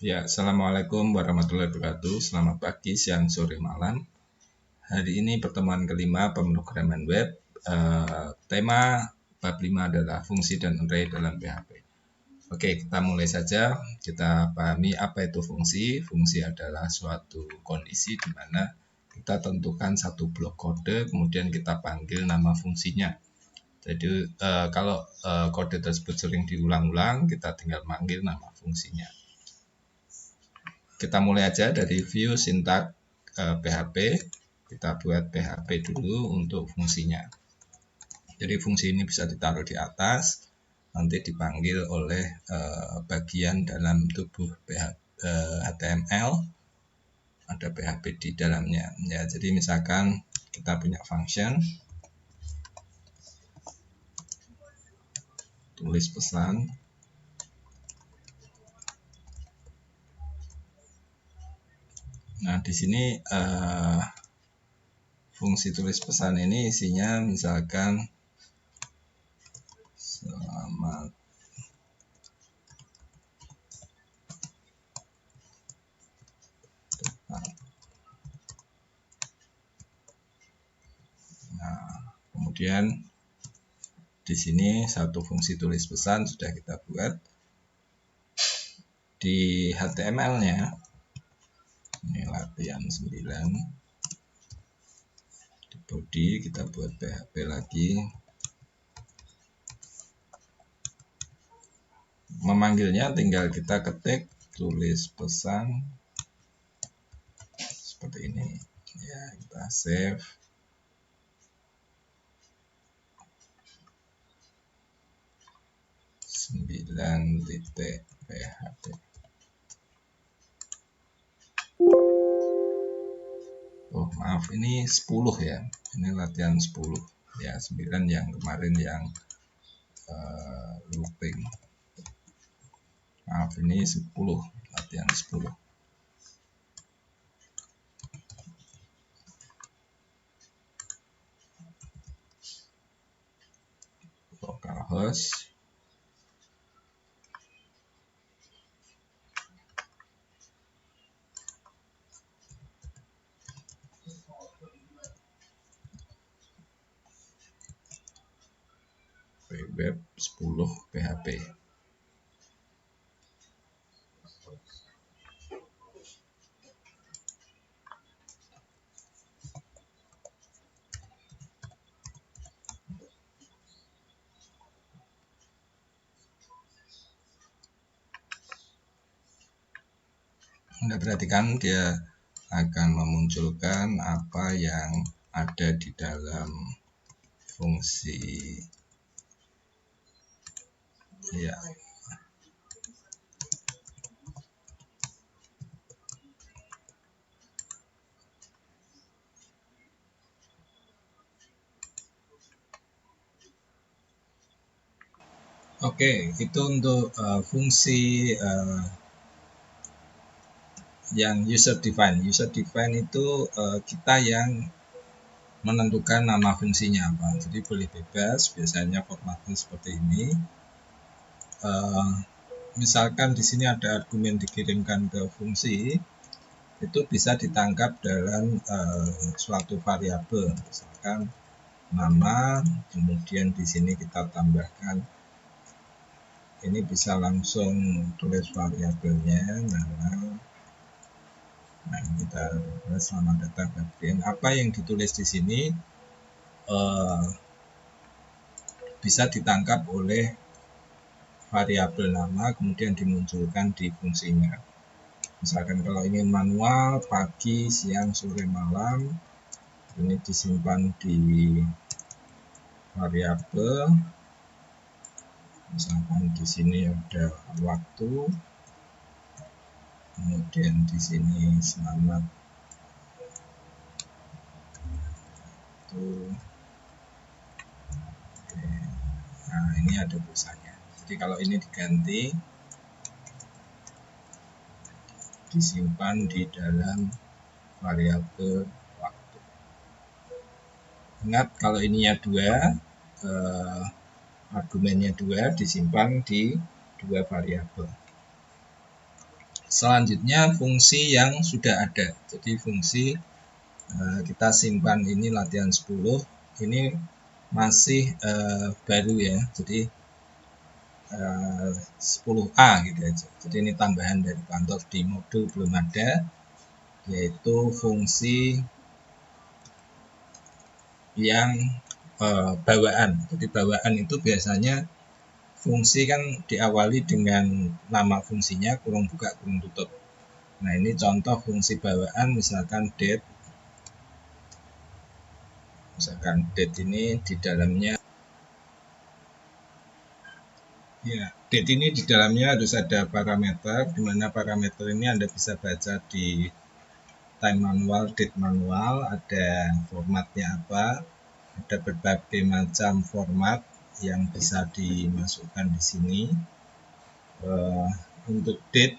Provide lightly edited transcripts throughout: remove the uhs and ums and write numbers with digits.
Ya, Assalamualaikum warahmatullahi wabarakatuh. Selamat pagi, siang, sore, malam. Hari ini pertemuan kelima pemrograman web. Tema bab 5 adalah fungsi dan array dalam PHP. Oke, kita mulai saja. Kita pahami apa itu fungsi. Fungsi adalah suatu kondisi di mana kita tentukan satu blok kode, kemudian kita panggil nama fungsinya. Jadi kalau kode tersebut sering diulang-ulang, kita tinggal panggil nama fungsinya. Kita mulai aja dari view sintak PHP. Kita buat PHP dulu untuk fungsinya. Jadi fungsi ini bisa ditaruh di atas, nanti dipanggil oleh bagian dalam tubuh HTML. Ada PHP di dalamnya. Ya, jadi misalkan kita punya function tulis pesan. Nah, di sini fungsi tulis pesan ini isinya misalkan selamat datang. Nah, kemudian di sini satu fungsi tulis pesan sudah kita buat. Di HTML-nya ini latihan 9. Di body kita buat PHP lagi. Memanggilnya tinggal kita ketik tulis pesan seperti ini. Ya, kita save. .php. Oh maaf, ini 10 ya. Ini latihan 10. Ya, 9 yang kemarin yang looping. Maaf, ini 10, latihan 10. Localhost. Web 10 PHP. Anda perhatikan dia akan memunculkan apa yang ada di dalam fungsi. Ya. Oke, itu untuk fungsi yang user define. User define itu kita yang menentukan nama fungsinya apa. Jadi boleh bebas, biasanya formatnya seperti ini. Misalkan di sini ada argumen dikirimkan ke fungsi, itu bisa ditangkap dalam suatu variabel, misalkan nama, kemudian di sini kita tambahkan. Ini bisa langsung tulis variabelnya nama. Nah, kita selamat datang bagian. Apa yang ditulis di sini bisa ditangkap oleh variabel nama, kemudian dimunculkan di fungsinya. Misalkan kalau ingin manual, pagi, siang, sore, malam, ini disimpan di variabel. Misalkan di sini ada waktu, kemudian di sini selamat. Oke. Nah, ini ada pulsanya. Jadi kalau ini diganti, disimpan di dalam variabel waktu. Ingat kalau ininya 2, argumennya 2 disimpan di 2 variabel. Selanjutnya fungsi yang sudah ada. Jadi fungsi kita simpan ini latihan 10, ini masih baru ya, jadi 10A gitu aja. Jadi ini tambahan dari kantor, di modul belum ada, yaitu fungsi yang bawaan. Jadi bawaan itu biasanya fungsi kan diawali dengan nama fungsinya, kurung buka kurung tutup. Nah ini contoh fungsi bawaan, misalkan date. Misalkan date ini di dalamnya, ya, date ini di dalamnya harus ada parameter, di mana parameter ini Anda bisa baca di time manual, date manual, ada formatnya apa, ada berbagai macam format yang bisa dimasukkan di sini. Untuk date,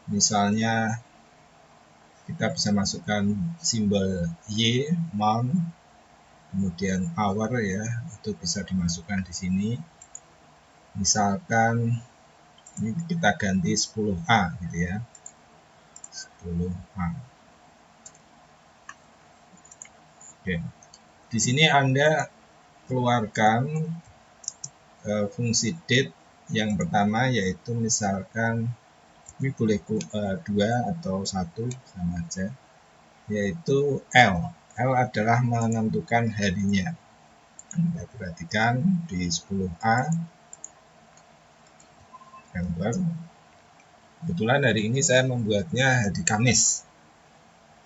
misalnya kita bisa masukkan simbol Y, month, kemudian hour ya, itu bisa dimasukkan di sini. Misalkan ini kita ganti 10A gitu ya, 10A. Oke, di sini Anda keluarkan fungsi date yang pertama, yaitu misalkan ini boleh 2 atau 1 sama aja, yaitu L. L adalah menentukan harinya. Anda perhatikan di 10A gambar. Kebetulan hari ini saya membuatnya hari Kamis.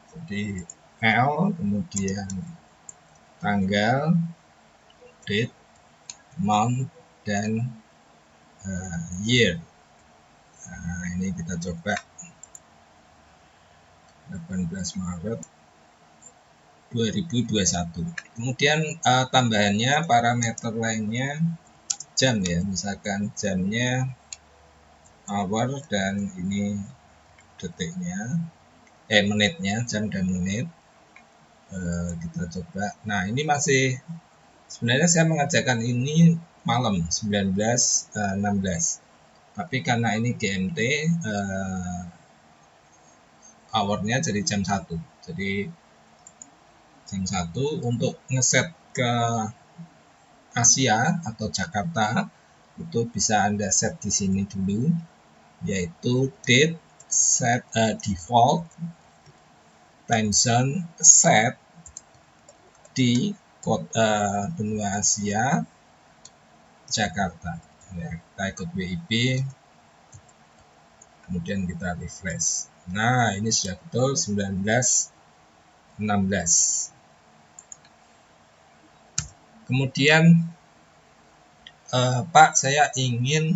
Jadi L, kemudian tanggal, date, month, dan year. Nah, ini kita coba 18 Maret 2021. Kemudian tambahannya parameter lainnya jam ya, misalkan jamnya hour dan ini detiknya, menitnya, jam dan menit. Kita coba. Nah ini masih, sebenarnya saya mengerjakan ini malam 19.16, tapi karena ini GMT hournya jadi jam 1. Jadi jam 1 untuk ngeset ke Asia atau Jakarta itu bisa Anda set di sini dulu, yaitu date set default time zone set di benua Asia Jakarta ya. Kita ikut WIB, kemudian kita refresh. Nah ini sudah betul 19.16. Kemudian Pak, saya ingin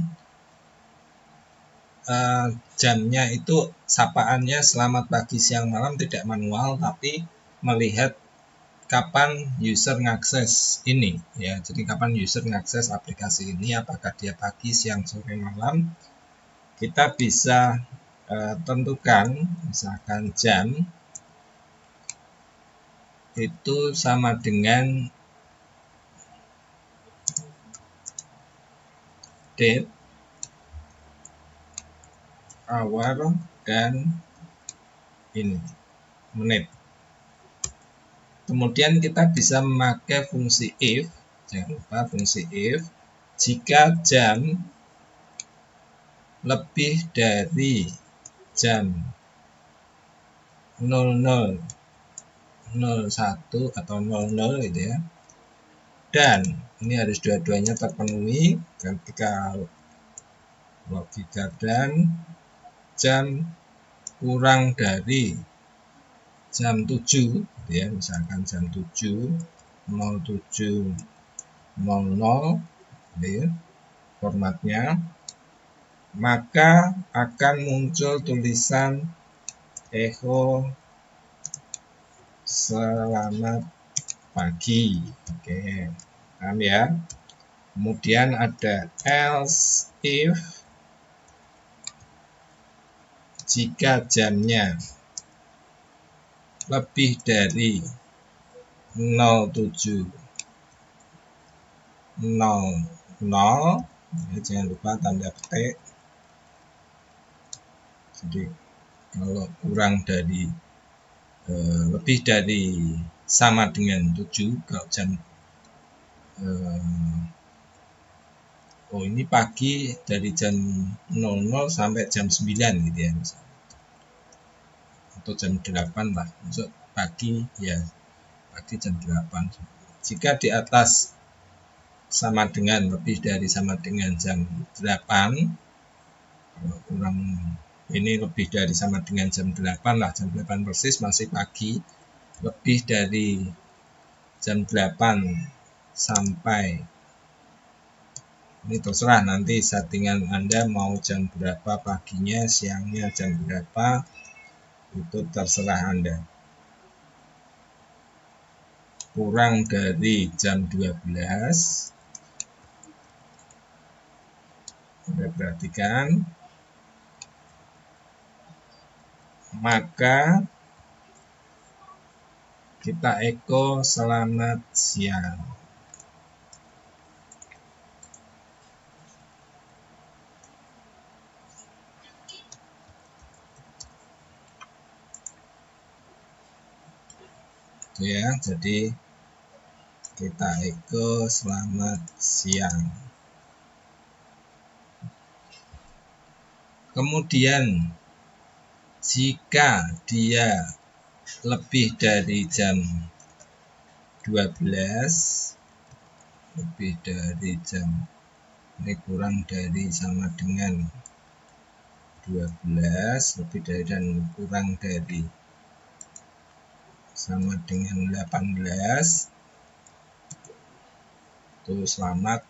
jamnya itu sapaannya selamat pagi siang malam, tidak manual, tapi melihat kapan user ngakses ini ya. Jadi kapan user ngakses aplikasi ini, apakah dia pagi, siang, sore, malam. Kita bisa tentukan misalkan jam itu sama dengan date, hour, dan ini menit. Kemudian kita bisa memakai fungsi if, jangan lupa fungsi if, jika jam lebih dari jam 00.01 atau 00 gitu ya, dan ini harus dua-duanya terpenuhi ketika logika, dan jam kurang dari jam 7 gitu ya, misalkan jam 7.07.00 gitu ya, formatnya, maka akan muncul tulisan echo selamat pagi. Oke, paham ya. Kemudian ada else if, jika jamnya lebih dari 07.00 ya, jangan lupa tanda petik, Jadi kalau kurang dari lebih dari sama dengan 7, kalau jam oh ini pagi dari jam 00 sampai jam 9 gitu ya misalnya. Atau jam 8 lah, masuk pagi ya, pagi jam 8. Jika di atas sama dengan lebih dari sama dengan jam 8, kalau kurang ini lebih dari sama dengan jam 8 lah, jam 8 persis masih pagi. Lebih dari jam 8 sampai, ini terserah nanti settingan Anda mau jam berapa paginya, siangnya jam berapa, itu terserah Anda. Kurang dari jam 12, Anda perhatikan, maka kita echo selamat siang. Itu ya, jadi kita echo selamat siang. Kemudian jika dia lebih dari jam 12, lebih dari jam, ini kurang dari sama dengan 12, lebih dari dan kurang dari sama dengan 18, itu selamat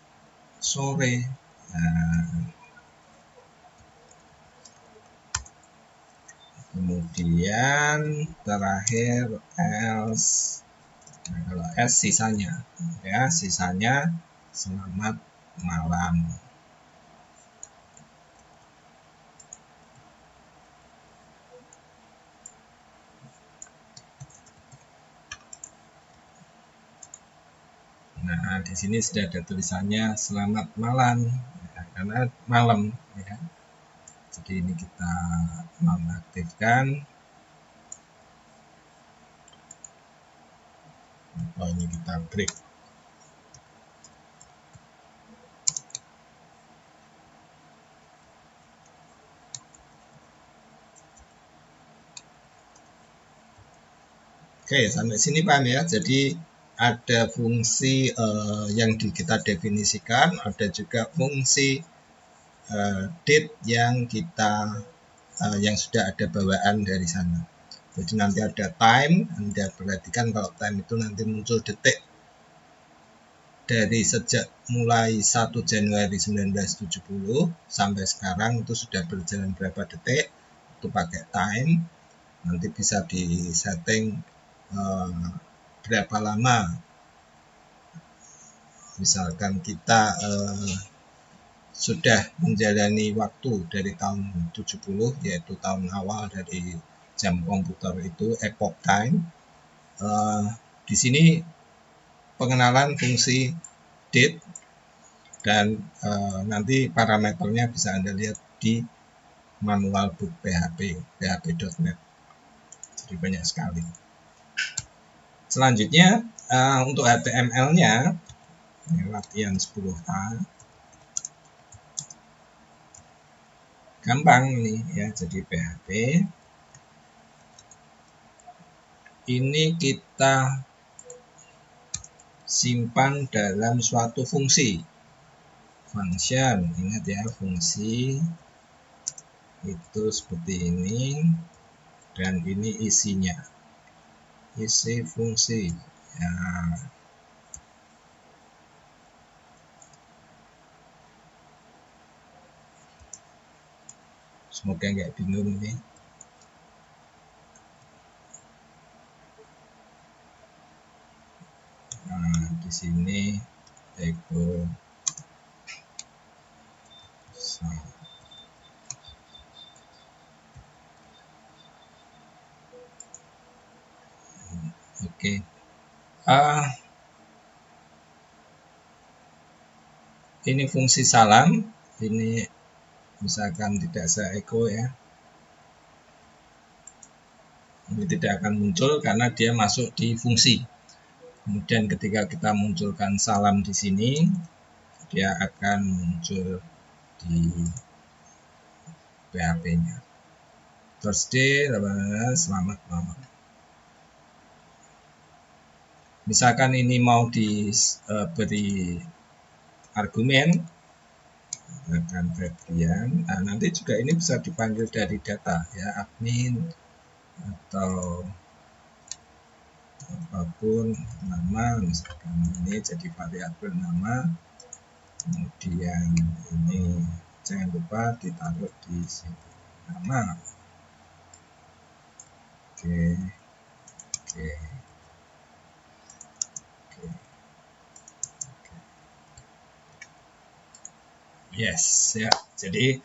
sore. Nah, kemudian terakhir else, nah, kalau else sisanya ya, sisanya selamat malam. Nah, di sini sudah ada tulisannya selamat malam, ya, karena malam ya. Jadi ini kita nonaktifkan. Oh, ini kita break. Oke, sampai sini paham ya. Jadi ada fungsi yang kita definisikan, ada juga fungsi date yang kita yang sudah ada bawaan dari sana. Jadi nanti ada time, Anda perhatikan kalau time itu nanti muncul detik dari sejak mulai 1 Januari 1970 sampai sekarang itu sudah berjalan berapa detik, itu pakai time. Nanti bisa di setting berapa lama, misalkan kita sudah menjalani waktu dari tahun 70, yaitu tahun awal dari jam komputer itu epoch time. Di sini pengenalan fungsi date dan nanti parameternya bisa Anda lihat di manual book PHP, php.net. Jadi banyak sekali. Selanjutnya untuk HTML-nya, ini latihan 10A. Gampang ini ya, jadi PHP. Ini kita simpan dalam suatu fungsi. Function, ingat ya, fungsi itu seperti ini, dan ini isinya. Isi fungsi. Ya. Semoga nggak bingung ini. Nah, di sini echo sound. Oke. Ini fungsi salam. Ini misalkan tidak saya echo ya. Ini tidak akan muncul karena dia masuk di fungsi. Kemudian ketika kita munculkan salam di sini, dia akan muncul di PHP-nya. Thursday, selamat malam. Misalkan ini mau diberi argumen, akan Febrian. Nah, nanti juga ini bisa dipanggil dari data ya, admin atau apapun nama, misalkan ini jadi variabel nama. Kemudian ini jangan lupa ditaruh di sini nama. Oke. Yes ya. Jadi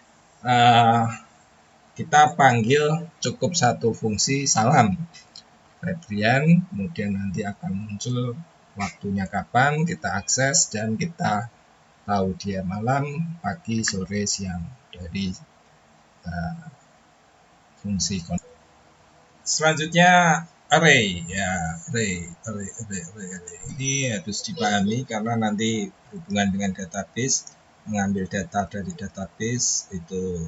kita panggil cukup satu fungsi salam Febrian, kemudian nanti akan muncul waktunya kapan kita akses dan kita tahu dia malam, pagi, sore, siang dari fungsi. Selanjutnya array ya, array. Ini harus dipahami karena nanti hubungan dengan database, mengambil data dari database itu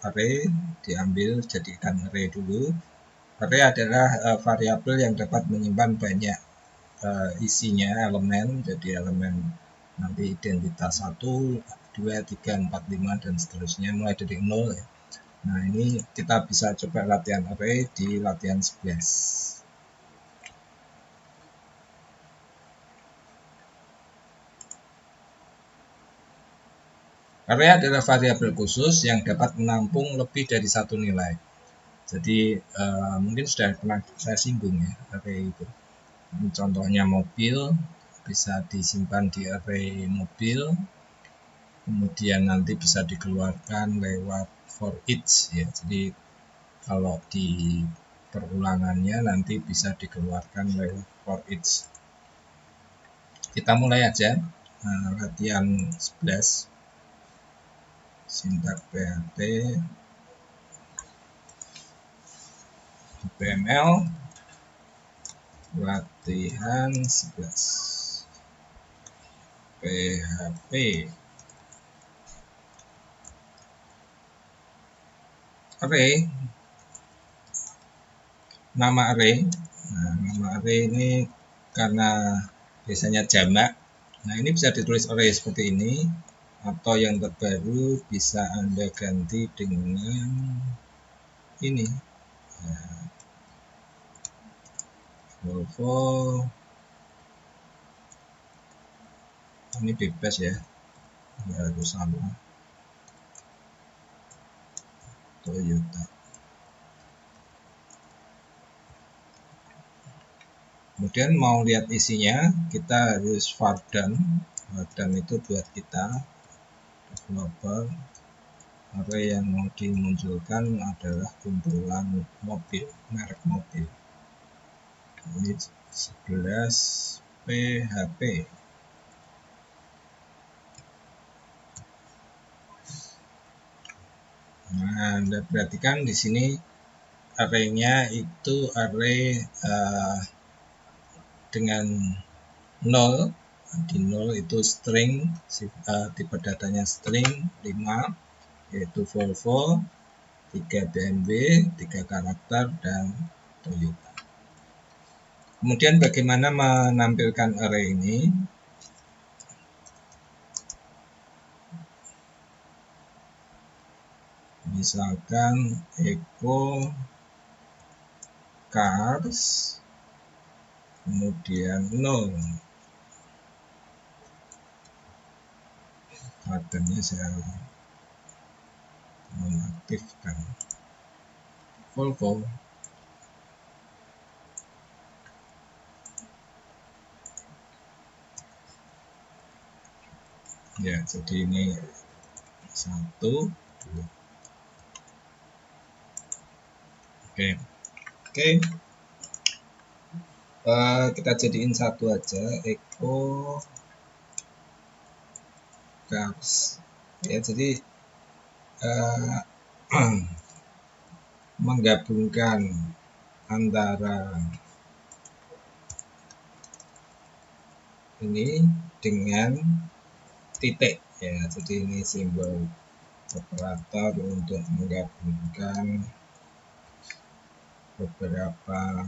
array diambil jadikan array dulu. Array adalah variabel yang dapat menyimpan banyak isinya elemen, jadi elemen nanti identitas 1, 2, 3, 4, 5 dan seterusnya mulai dari 0 ya. Nah, ini kita bisa coba latihan array di latihan 11. Array adalah variabel khusus yang dapat menampung lebih dari satu nilai. Jadi mungkin sudah pernah saya singgung ya array itu. Ini contohnya mobil bisa disimpan di array mobil. Kemudian nanti bisa dikeluarkan lewat for each ya. Jadi kalau di perulangannya nanti bisa dikeluarkan lewat for each. Kita mulai aja latihan 11 sintak PHP HTML latihan 11 PHP array, nama array. Nah, nama array ini karena biasanya jamak, nah ini bisa ditulis array seperti ini, atau yang terbaru bisa Anda ganti dengan ini Volvo, ini bebas ya, nggak harus sama, Toyota. Kemudian mau lihat isinya, kita harus vardan itu buat kita developer. Array yang mau dimunculkan adalah kumpulan mobil, merek mobil. Ini 11 PHP. Nah, Anda perhatikan di sini array-nya itu array dengan 0. Di 0 itu string, tipe datanya string 5, yaitu Volvo, 3 BMW, 3 karakter, dan Toyota. Kemudian bagaimana menampilkan array ini? Misalkan echo cars, kemudian 0. Patternnya saya nonaktifkan. Volvo. Ya, jadi ini 1, 2. Oke. Kita jadiin satu aja, echo cars. Ya, jadi menggabungkan antara ini dengan titik ya. Jadi ini simbol operator untuk menggabungkan beberapa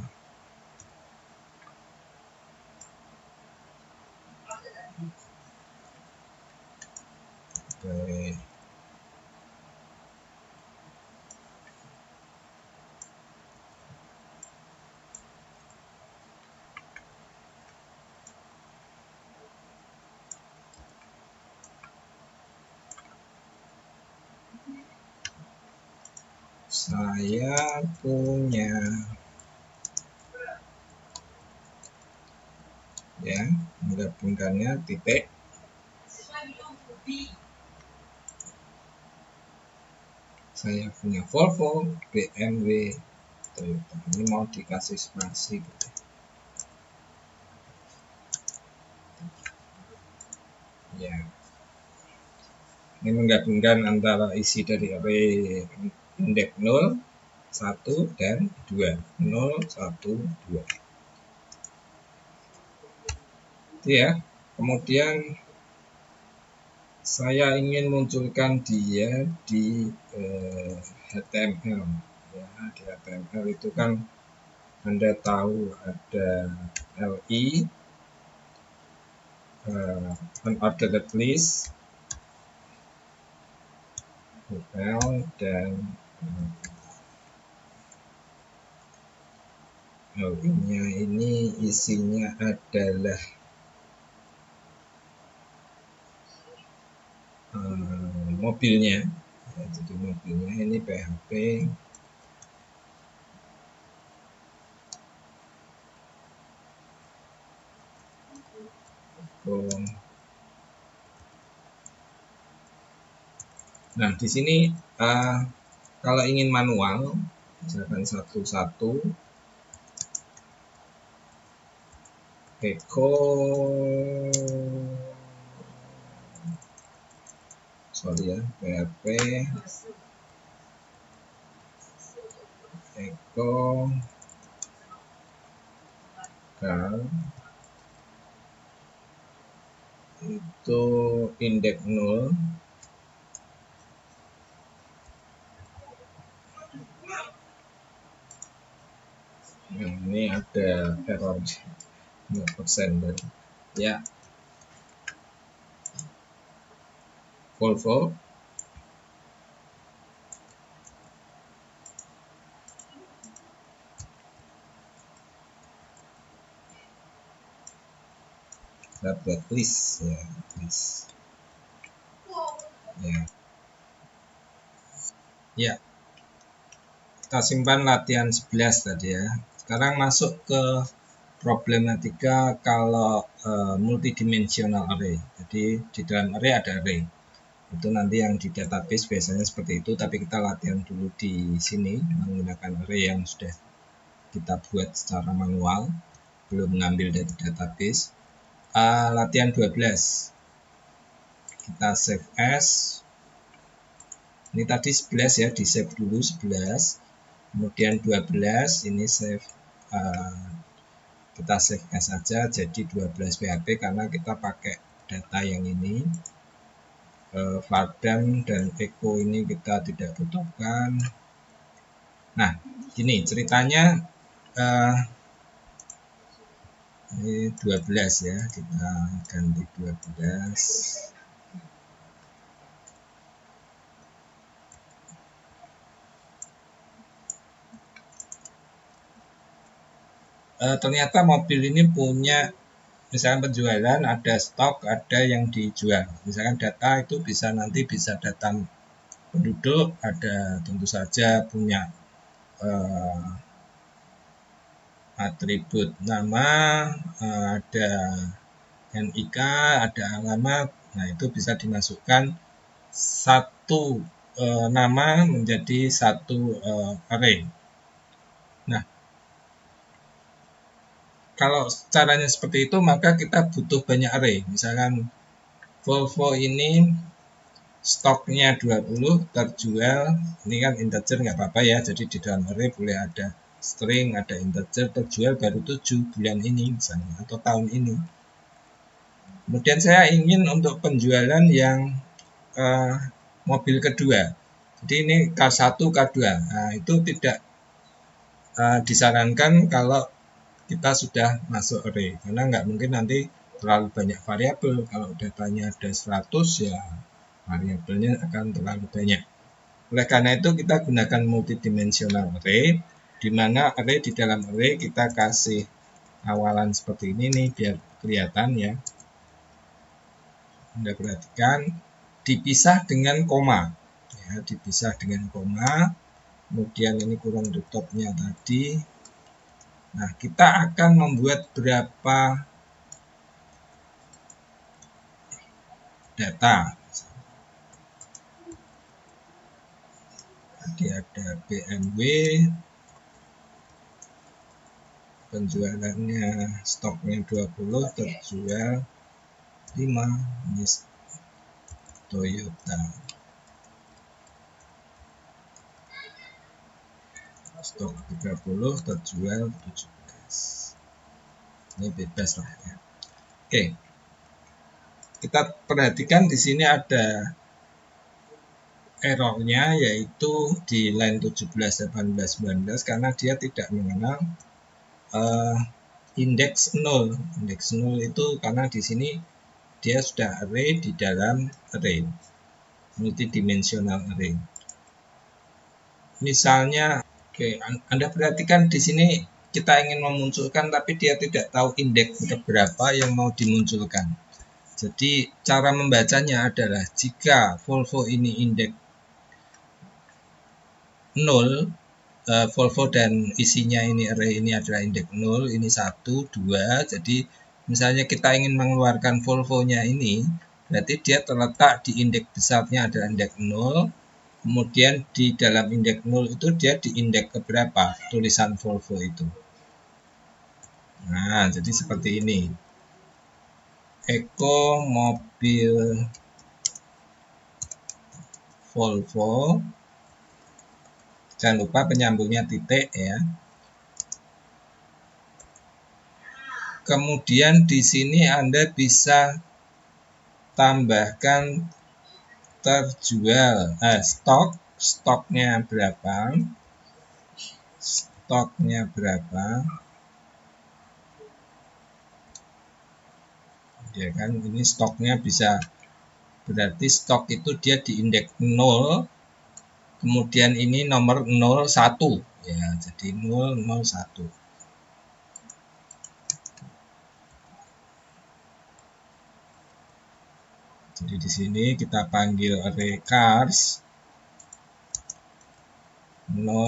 saya punya ya, menggabungkannya titik. Saya punya Volvo, BMW, Toyota. Ini mau dikasih spasi gitu. Ya, ini menggabungkan antara isi dari array indeks 0, 1, dan 2. 0, 1, 2. Itu ya. Kemudian saya ingin munculkan dia di HTML. Ya, di HTML itu kan Anda tahu ada LI, unordered list, UL, dan LI-nya ini isinya adalah mobilnya ya, jadi mobilnya ini PHP nah di sini kalau ingin manual misalkan satu-satu echo PHP echo car itu indeks 0. Nah, ini ada error 0% tadi ya. Volvo dapat list ya, list ya. Ya, kita simpan latihan 11 tadi ya. Sekarang masuk ke problematika kalau multidimensional array. Jadi di dalam array ada array. Itu nanti yang di database biasanya seperti itu, tapi kita latihan dulu di sini menggunakan array yang sudah kita buat secara manual, belum mengambil dari database. Latihan 12. Kita save as. Ini tadi 11 ya, di save dulu 11. Kemudian 12 ini save kita save as saja jadi 12 PHP karena kita pakai data yang ini. Fadam dan Eko ini kita tidak butuhkan. Nah, gini ceritanya ini 12 ya, kita ganti 12. Ternyata mobil ini punya misalkan penjualan, ada stok, ada yang dijual. Misalkan data itu bisa nanti bisa data penduduk, ada tentu saja punya atribut nama, ada NIK, ada alamat. Nah, itu bisa dimasukkan satu nama menjadi satu array. Nah, kalau caranya seperti itu maka kita butuh banyak array. Misalkan Volvo ini stoknya 20 terjual, ini kan integer nggak apa-apa ya, jadi di dalam array boleh ada string, ada integer, terjual baru 7 bulan ini misalnya, atau tahun ini. Kemudian saya ingin untuk penjualan yang mobil kedua. Jadi ini K1, K2. Nah, itu tidak disarankan kalau kita sudah masuk array, karena nggak mungkin nanti terlalu banyak variabel. Kalau datanya ada 100 ya variabelnya akan terlalu banyak. Oleh karena itu kita gunakan multidimensional array, di mana array di dalam array kita kasih awalan seperti ini nih biar kelihatan ya. Anda perhatikan dipisah dengan koma, ya, dipisah dengan koma. Kemudian ini kurung tutupnya tadi. Nah, kita akan membuat berapa data. Tadi ada BMW, penjualannya stoknya 20, terjual 5, ini Toyota. Stok 30, terjual 17. Ini bebas lah ya. Oke. Kita perhatikan di sini ada errornya, yaitu di line 17, 18, 19 karena dia tidak mengenal indeks 0. Indeks 0 itu karena di sini dia sudah array di dalam array, multidimensional array. Misalnya, oke, Anda perhatikan di sini kita ingin memunculkan tapi dia tidak tahu indeks keberapa yang mau dimunculkan. Jadi cara membacanya adalah jika Volvo ini indeks 0, Volvo dan isinya ini array ini adalah indeks 0, ini 1, 2. Jadi misalnya kita ingin mengeluarkan Volvo-nya ini, berarti dia terletak di indeks besarnya adalah indeks 0. Kemudian di dalam indeks 0 itu dia di indeks keberapa tulisan Volvo itu. Nah, jadi seperti ini. Eko mobil Volvo. Jangan lupa penyambungnya titik ya. Kemudian di sini Anda bisa tambahkan terjual, stoknya berapa, ya kan, ini stoknya bisa, berarti stok itu dia di indeks 0, kemudian ini nomor 01 ya, jadi 001. Jadi di sini kita panggil array cars 01.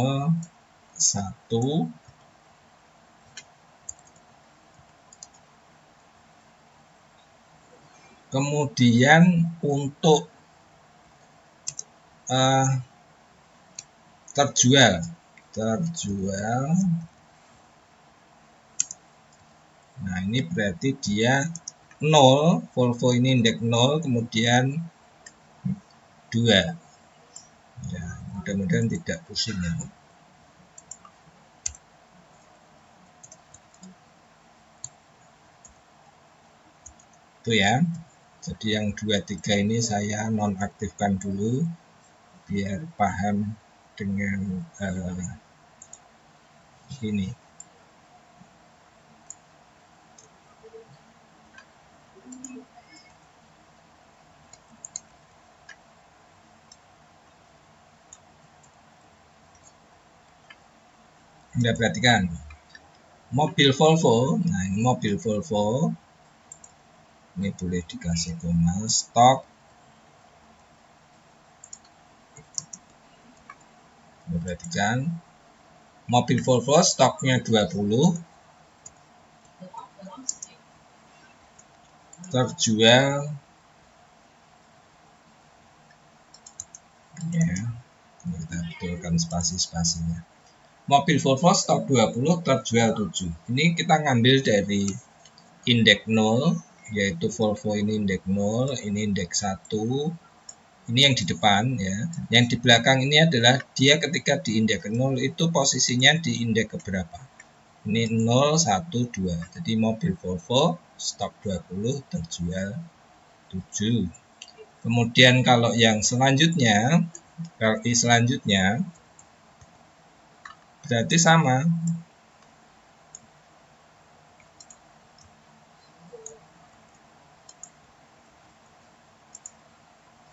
Kemudian untuk terjual. Nah, ini berarti dia 0, Volvo ini indeks 0, kemudian 2. Ya, mudah-mudahan tidak pusing ya. Itu ya. Jadi yang 23 ini saya nonaktifkan dulu biar paham dengan ini. Anda perhatikan mobil Volvo. Nah, ini mobil Volvo. Ini boleh dikasih koma, stok. Anda perhatikan mobil Volvo stoknya 20, terjual ya, kita betulkan spasi-spasinya. Mobil Volvo stok 20, terjual 7. Ini kita ngambil dari indeks 0, yaitu Volvo ini indeks 0, ini indeks 1, Ini yang di depan ya. Yang di belakang ini adalah dia ketika di indeks 0 itu posisinya di indeks keberapa. Ini 0, 1, 2. Jadi mobil Volvo stok 20 terjual 7. Kemudian kalau yang selanjutnya, LI selanjutnya berarti sama.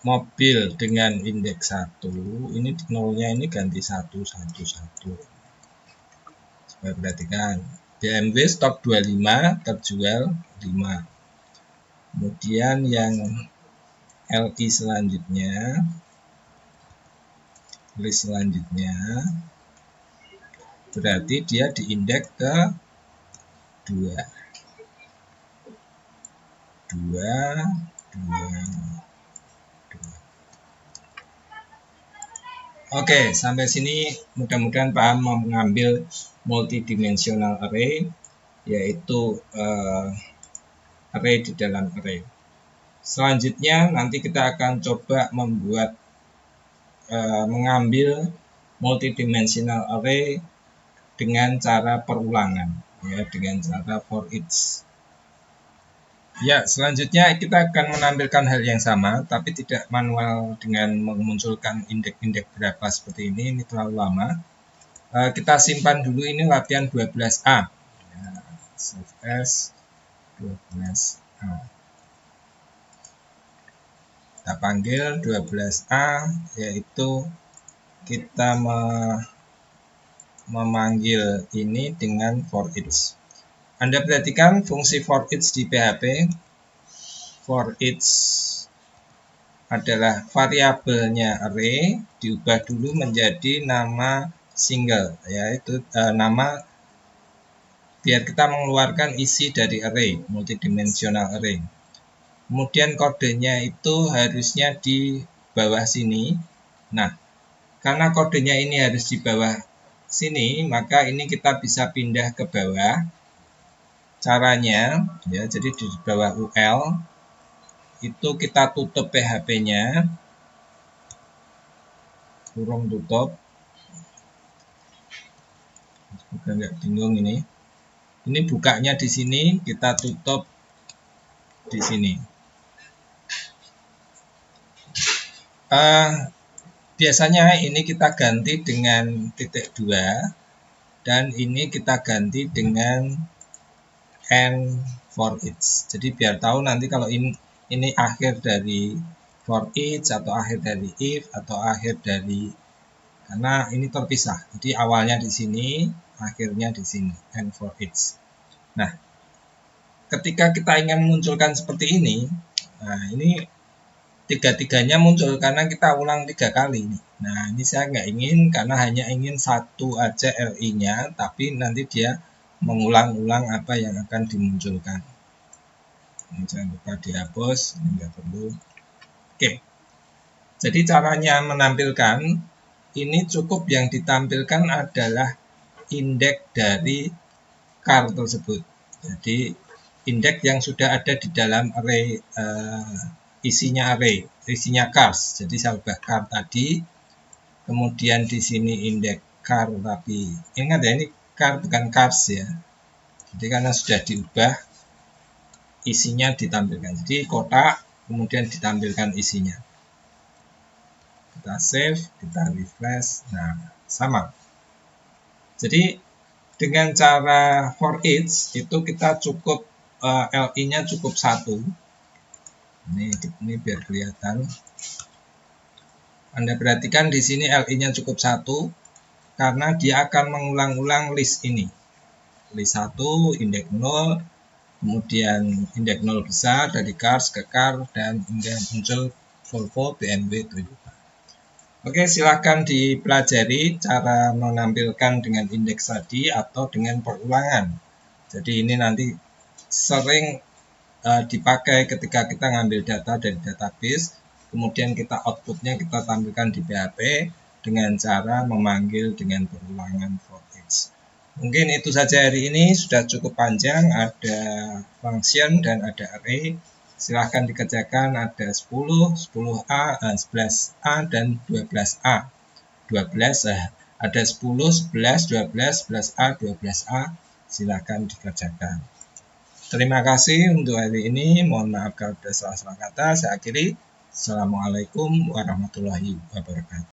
Mobil dengan indeks 1, ini nolnya ini ganti 1, 1, 1. Coba perhatikan. BMW stok 25 terjual 5. Kemudian yang LI selanjutnya, list selanjutnya berarti dia di indeks ke 2. 2, 2. Oke, sampai sini mudah-mudahan paham mengambil multidimensional array, yaitu array di dalam array. Selanjutnya nanti kita akan coba membuat mengambil multidimensional array dengan cara perulangan, ya, dengan cara for each. Ya, selanjutnya kita akan menampilkan hal yang sama, tapi tidak manual dengan memunculkan indeks-indeks berapa seperti ini terlalu lama. Kita simpan dulu ini latihan 12A. Ya, save as 12A. Kita panggil 12A, yaitu kita memanggil ini dengan for each. Anda perhatikan fungsi for each di PHP. For each adalah variabelnya array diubah dulu menjadi nama single, yaitu nama biar kita mengeluarkan isi dari array, multidimensional array. Kemudian kodenya itu harusnya di bawah sini. Nah, karena kodenya ini harus di bawah sini, maka ini kita bisa pindah ke bawah. Caranya, ya, jadi di bawah UL itu kita tutup PHP-nya, kurung tutup. Bukan nggak bingung ini. Ini bukanya di sini, kita tutup di sini. Biasanya ini kita ganti dengan titik 2 dan ini kita ganti dengan and for each. Jadi biar tahu nanti kalau ini akhir dari for each atau akhir dari if atau akhir dari, karena ini terpisah. Jadi awalnya di sini, akhirnya di sini, and for each. Nah, ketika kita ingin memunculkan seperti ini, nah ini tiga-tiganya muncul karena kita ulang 3 kali. Nah, ini saya nggak ingin karena hanya ingin satu aja LI-nya, tapi nanti dia mengulang-ulang apa yang akan dimunculkan. Ini jangan lupa dihapus, ini nggak perlu. Oke, jadi caranya menampilkan, ini cukup yang ditampilkan adalah indeks dari car tersebut. Jadi indeks yang sudah ada di dalam array, isinya cars. Jadi saya ubah car tadi, kemudian di sini indeks car, tapi ingat ya ini car bukan cars ya. Jadi karena sudah diubah, isinya ditampilkan. Jadi kotak, kemudian ditampilkan isinya. Kita save, kita refresh. Nah, sama. Jadi dengan cara for each itu kita cukup LI-nya cukup 1. Ini biar kelihatan. Anda perhatikan di sini LI-nya cukup 1 karena dia akan mengulang-ulang list ini. List 1, indeks 0, kemudian indeks 0 besar dari cars ke car, dan hingga muncul Volvo, BMW, Toyota. Oke, silahkan dipelajari cara menampilkan dengan indeks tadi atau dengan perulangan. Jadi ini nanti sering dipakai ketika kita ngambil data dari database, kemudian kita outputnya kita tampilkan di PHP dengan cara memanggil dengan perulangan for each. Mungkin itu saja hari ini, sudah cukup panjang, ada function dan ada array. Silahkan dikerjakan, ada 10, 10A, 11A, dan 12A. 12, ada 10, 11, 12, 11A, 12A. Silahkan dikerjakan. Terima kasih untuk hari ini. Mohon maaf kalau ada salah-salah kata. Saya akhiri. Assalamualaikum warahmatullahi wabarakatuh.